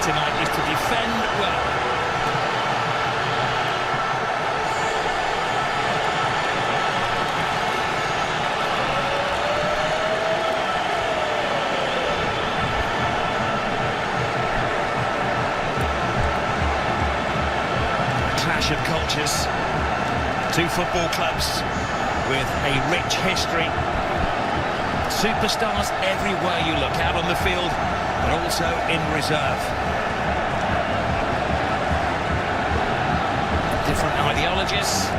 tonight is to defend well. Clash of cultures. Two football clubs with a rich history. Superstars everywhere you look, out on the field, but also in reserve. Different ideologies,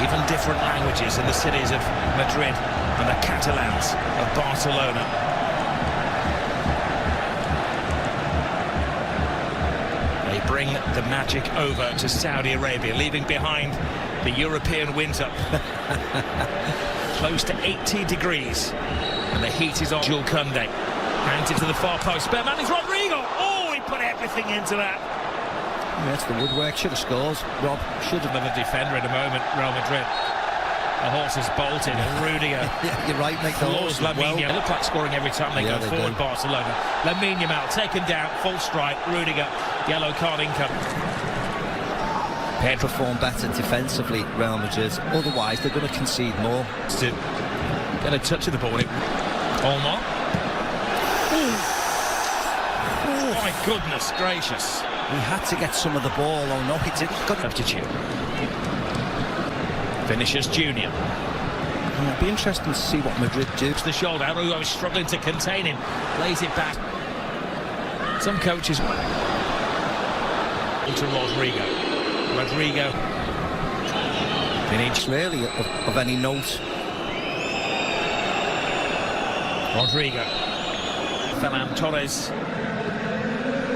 even different languages in the cities of Madrid and the Catalans of Barcelona. They bring the magic over to Saudi Arabia, leaving behind the European winter. Close to 80 degrees. And the heat is on. Jules Koundé hangs it to the far post. Spare man is Rodrigo. Oh, he put everything into that. Yeah, it's the woodwork. Should have scored. Rob should have been a defender in a moment. Real Madrid. The horse has bolted. And Rudiger. Yeah, you're right, mate. The horse Lamine Yamal. They look like scoring every time they go forward. Barcelona. Lamine Yamal taken down. Full strike. Rudiger. Yellow card income. Pedro perform better defensively, Real Madrid. Otherwise, they're going to concede more. To get a touch of the ball. Olmo. Oh, my goodness gracious. He had to get some of the ball. Oh no, he didn't. Substitute. Vinicius Junior. It'll be interesting to see what Madrid do. The shoulder. Araujo is struggling to contain him. Lays it back. Some coaches. To Rodrigo. Vinicius really of any note. Rodrigo. Ferran Torres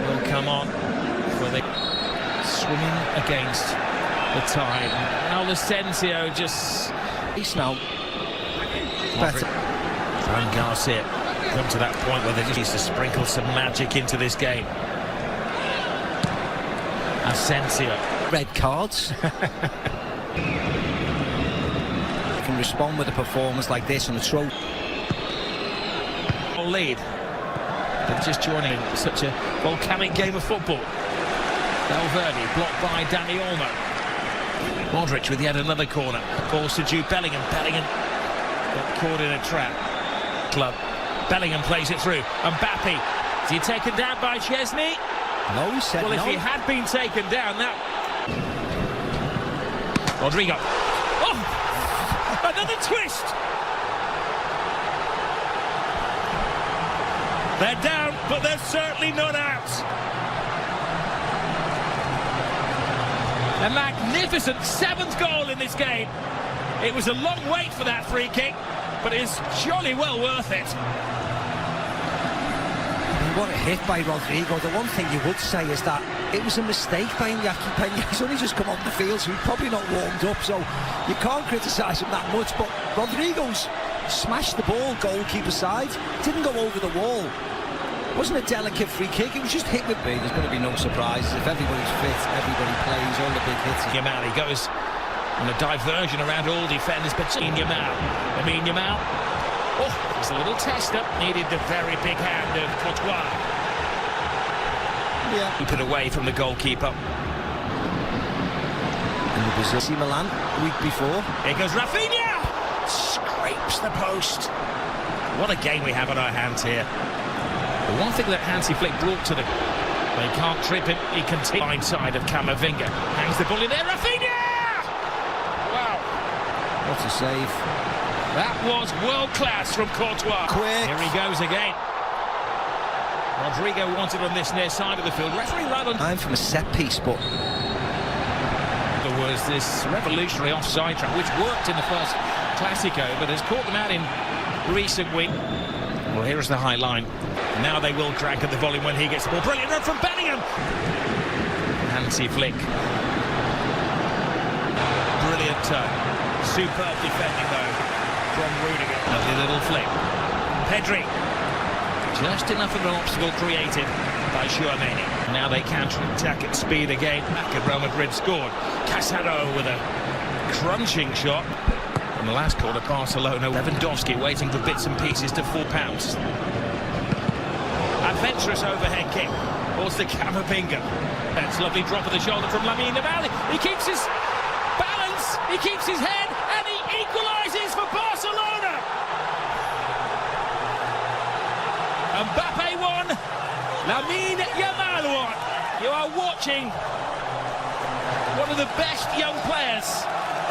will come on for the swimming against the tide. Now Asensio just... He's now better. And Garcia come to that point where they just need to sprinkle some magic into this game. Asensio. Red cards. Can respond with a performance like this on a throw. Lead. They're just joining in such a volcanic game of football. Valverde blocked by Dani Olmo. Modric with yet another corner. Balls to Jude Bellingham. Bellingham got caught in a trap. Club. Bellingham plays it through. Mbappe. Is he taken down by Chesney? No, he said well, no. If he had been taken down, that... Rodrigo. Oh! Another twist! They're down, but they're certainly not out. A magnificent 7th goal in this game. It was a long wait for that free kick, but it's jolly well worth it. What a hit by Rodrigo. The one thing you would say is that it was a mistake by Iñaki Peña. He's only just come off the field, so he's probably not warmed up, so you can't criticise him that much. But Rodrigo's smashed the ball goalkeeper side, didn't go over the wall. It wasn't a delicate free kick, it was just hit with B. There's going to be no surprises. If everybody's fit, everybody plays, all the big hits. Yamal, he goes on a diversion around all defenders, but Yamal. Oh, it's a little tester. Needed the very big hand of Courtois. Yeah. Keep it away from the goalkeeper. And the Brazil Milan the week before. Here goes Rafinha! Scrapes the post. What a game we have on our hands here. The one thing that Hansi Flick brought to them, they can't trip him. He continues side of Camavinga. Hangs the ball in there. Rafinha! Wow. What a save. That was world class from Courtois. Quick. Here he goes again. Rodrigo wanted on this near side of the field. Referee right on. I'm from a set piece, but there was this revolutionary offside trap which worked in the first Classico, but has caught them out in recent week. Well, here is the high line. Now they will drag at the volume when he gets the ball. Brilliant run from Bellingham. Hansi Flick. Brilliant turn. Superb defending though from Rudiger. Lovely little flick. Pedri. Just enough of an obstacle created by Tchouaméni. Now they counter-attack at speed again. Back at Real Madrid scored. Casado with a crunching shot. In the last quarter, Barcelona. Lewandowski waiting for bits and pieces to £4. Adventurous overhead kick. Towards the Camavinga. That's a lovely drop of the shoulder from Lamine Yamal. He keeps his balance, he keeps his head, and he equalises for Barcelona. Mbappe won, Lamine Yamal won. You are watching one of the best young players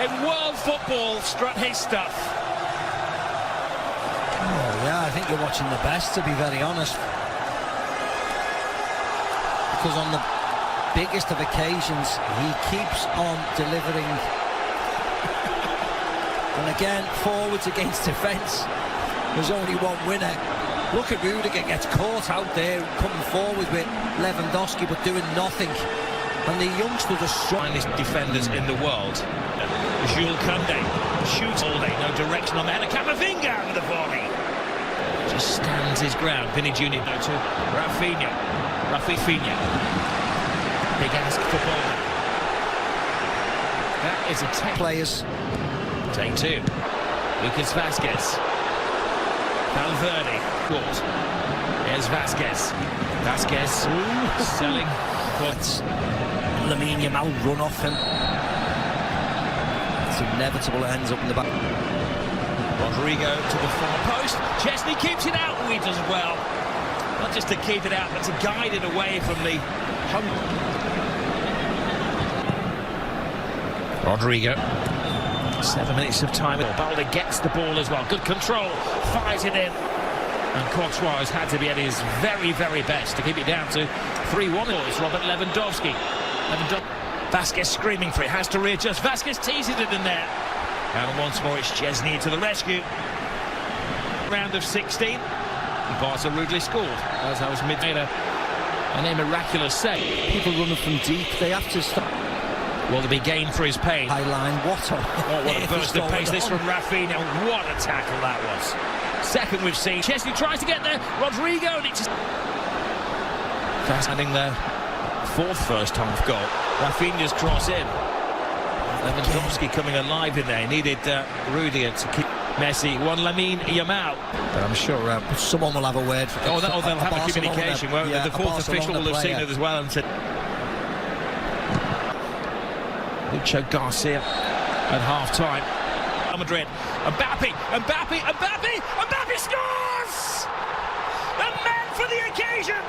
in world football strut his stuff. Oh yeah, I think you're watching the best, to be very honest. Because on the biggest of occasions, he keeps on delivering. And again, forwards against defence, there's only one winner. Look at Rudiger, gets caught out there, coming forward with Lewandowski, but doing nothing. And the youngsters are finest defenders in the world. Jules Koundé shoots all day, no direction on that. Camavinga with the volley. Just stands his ground. Vinny Jr. No to Rafinha. Big ask for ball. That is a take. players. Take two. Lucas Vazquez. Valverde. Caught. Here's Vazquez. Selling. But Lamine Yamal run off him. It's inevitable, it ends up in the back. Rodrigo to the far post. Chesney keeps it out. He does well. Not just to keep it out, but to guide it away from the home. Rodrigo. 7 minutes of time. Balde gets the ball as well. Good control. Fires it in. And Courtois has had to be at his very, very best to keep it down to 3-1. It's Robert Lewandowski. Vazquez screaming for it. Has to readjust. Vazquez teases it in there. And once more it's Chesney to the rescue. Round of 16. Barca rudely scored. As I was mid-made a miraculous save. People running from deep, they have to stop. Will there be gain for his pain? High line, what a burst of pace this from Rafinha. What a tackle that was. Second we've seen. Chesney tries to get there. Rodrigo, and it just... Standing there. Fourth first half goal. Rafinha's cross in. Lewandowski coming alive in there. He needed Rudiger to keep Messi. One Lamine Yamal. But I'm sure someone will have a word. They'll have a communication. The fourth official will have seen it as well and said... Lucho Garcia at half-time. Madrid. Mbappe scores! A man for the occasion!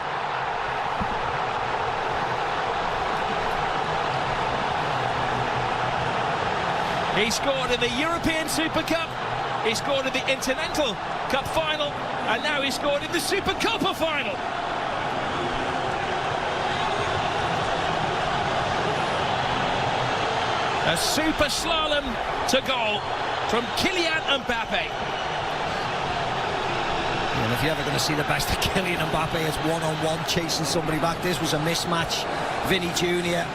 He scored in the European Super Cup, he scored in the Intercontinental Cup final, and now he scored in the Super Copa final. A super slalom to goal from Kylian Mbappe. And if you're ever going to see the best of Kylian Mbappe as one-on-one chasing somebody back, this was a mismatch. Vinny Jr.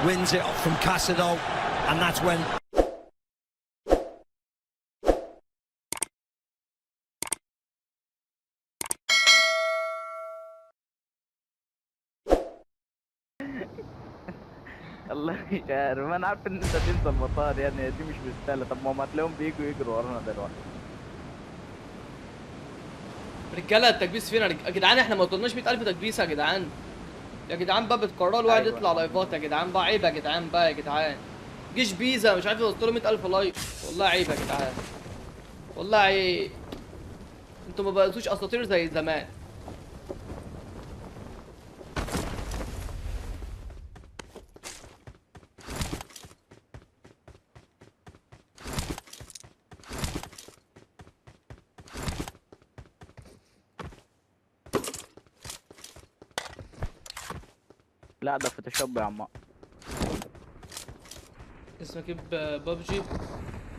wins it from Casado, and that's when... والله مش عارف، انا عارف ان انت تنسى المطار يعني، دي مش مستاهله. طب ما هتلاقيهم بيجوا يجروا ورانا دلوقتي. رجاله التكبيس فين يا جدعان؟ احنا ما وصلناش 100,000 تكبيس يا جدعان. يا جدعان بقى بتقرروا الواحد يطلع لايفات يا جدعان بقى، عيب يا جدعان بقى يا جدعان. جيش بيزا مش عارف يوصلوا 100,000 لايك، والله عيب يا جدعان. والله عيب. انتوا ما بقيتوش اساطير زي زمان. لا ده فوتوشوب يا عم. اسمك ايه ببجي؟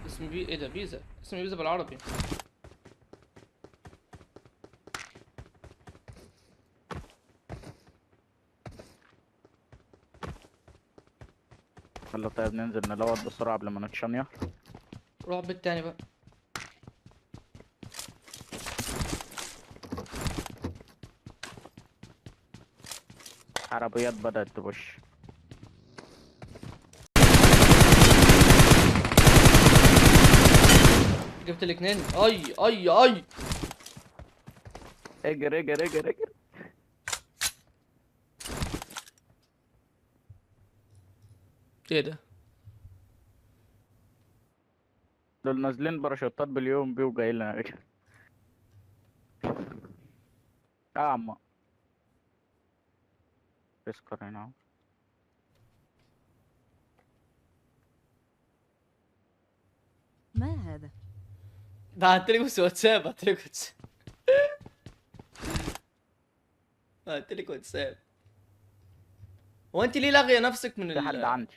اسمي ايه ده؟ بيزا. اسمي بيزا بالعربي. يلا طيب ننزل نلوط بسرعه قبل ما نتشنيع. روح بيت تاني بقى. عربيات بدأت تبش. جبت الاثنين. اي اجر. ايه ده؟ دول نازلين باراشوتات باليوم بيه وجايين لنا عم تذكر هنا. ما هذا؟ بعتلي بس واتساب، بعتلي واتساب. بعتلي واتساب. هو انت ليه لاغيه نفسك من في حد عندي